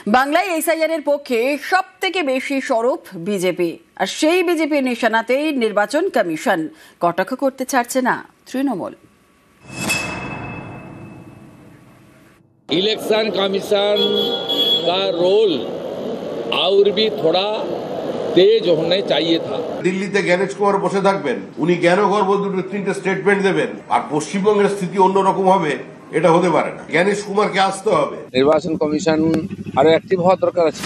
বাংলায় এসআইআর এর পক্ষে সব থেকে বেশি সরব বিজেপি, আর সেই বিজেপির নিশানাতেই নির্বাচন কমিশন কটাক্ষ করতে ছাড়ছে না তৃণমূল। इलेक्शन कमीशन का रोल और भी थोड़ा तेज होने चाहिए था। দিল্লিতে জ্ঞানেশ কুমার বসে থাকবেন, উনি জ্ঞানগর্ভ দুটো তিনটে স্টেটমেন্ট দেবেন, আর পশ্চিমবঙ্গের স্থিতি অন্যরকম হবে, এটা হতে পারে না। জ্ঞানেশ কুমারকে আসতে হবে। নির্বাচন কমিশন আরো অ্যাক্টিভ হওয়া দরকার আছে।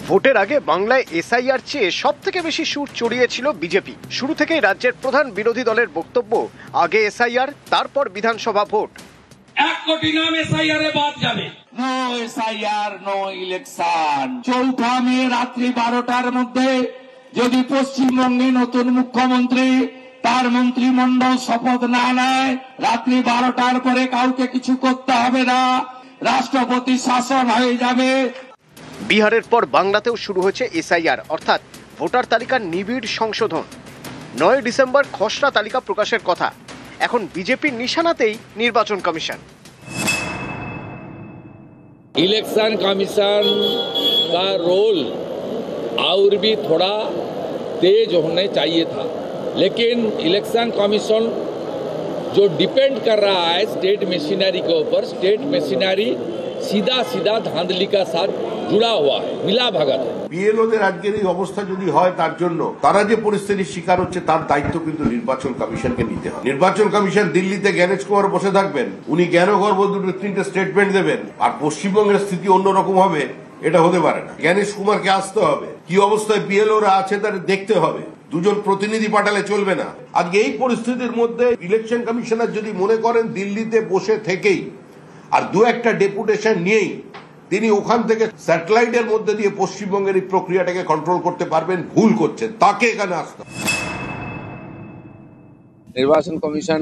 ভোটের আগে বাংলায় এসআইআর চেয়ে সব থেকে বেশি সুর চড়িয়েছিল বিজেপি। শুরু থেকেই রাজ্যের প্রধান বিরোধী দলের বক্তব্য, আগে এসআইআর, তারপর বিধানসভা ভোট। 1 কোটি নাম এসআইআর এ বাদ যাবে। No SIR, no election. 4 May রাত্রি 12টার মধ্যে যদি পশ্চিমবঙ্গে নতুন মুখ্যমন্ত্রী তার মন্ত্রিমণ্ডল শপথ না নেয়, রাত্রি 12টার পরে কাউকে কিছু করতে হবে না, রাষ্ট্রপতি শাসন হয়ে যাবে। বিহারের পর বাংলাতেও শুরু হয়েছে এসআইআর, অর্থাৎ ভোটার তালিকার নিবিড় সংশোধন। 9 ডিসেম্বর খসড়া তালিকা প্রকাশের কথা। এখন বিজেপির নিশানাতেই নির্বাচন কমিশন। इलेक्शन कमीशन का रोल और भी थोड़ा तेज होने चाहिए था, लेकिन इलेक्शन कमीशन जो डिपेंड कर रहा है स्टेट मशीनरी के ऊपर, स्टेट मशीनरी सीधा सीधा धांधली का साथ जुड़ा हुआ है, मिला भगत है। বিএলওদের আজকের এই অবস্থা যদি হয়, তার জন্য তারা যে পরিস্থিতির শিকার হচ্ছে তার দায়িত্ব কিন্তু নির্বাচন কমিশনকে নিতে হবে। নির্বাচন কমিশন দিল্লিতে জ্ঞানেশ কুমার বসে থাকবেন, উনি জ্ঞানগর্ভ দুটো তিনটে স্টেটমেন্ট দেবেন, আর পশ্চিমবঙ্গের স্থিতি অন্যরকম হবে, এটা হতে পারে না। জ্ঞানেশ কুমারকে আসতে হবে। কি অবস্থায় বিএলওরা আছে তাদের দেখতে হবে। দুজন প্রতিনিধি পাঠালে চলবে না। আজকে এই পরিস্থিতির মধ্যে ইলেকশন কমিশনার যদি মনে করেন দিল্লিতে বসে থেকেই আর দু একটা ডেপুটেশন নিয়েই তিনি ওখান থেকে স্যাটেলাইটের মধ্যে দিয়ে পশ্চিমবঙ্গের এই প্রক্রিয়াটাকে কন্ট্রোল করতে পারবেন, ভুল করছেন। তাকে এখানে আসতে হবে। নির্বাচন কমিশন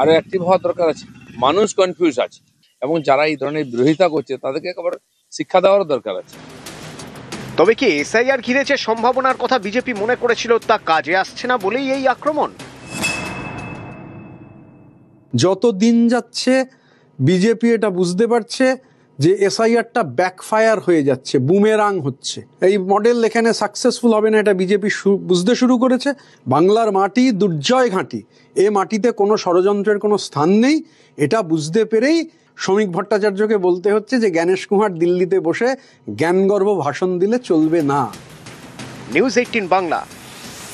আরো অ্যাক্টিভ হওয়া দরকার আছে। মানুষ কনফিউজ আছে এবং যারা এই ধরনের বিরোধিতা করছে তাদেরকে একবার শিক্ষা দেওয়ার দরকার আছে। তবে কি এসআইআর ঘিরে যে সম্ভাবনার কথা বিজেপি মনে করেছিল তা কাজে আসছে না বলেই এই আক্রমণ? যত দিন যাচ্ছে বিজেপি এটা বুঝতে পারছে যে এসআইআরটা ব্যাকফায়ার হয়ে যাচ্ছে, বুমেরাং হচ্ছে। এই মডেল এখানে সাকসেসফুল হবে না, এটা বিজেপি বুঝতে শুরু করেছে। বাংলার মাটি দুর্জয় ঘাঁটি, এ মাটিতে কোনো ষড়যন্ত্রের কোনো স্থান নেই। এটা বুঝতে পেরেই শ্রমিক ভট্টাচার্যকে বলতে হচ্ছে যে জ্ঞানেশ কুমার দিল্লিতে বসে জ্ঞানগর্ভ ভাষণ দিলে চলবে না। নিউজ 18 বাংলা।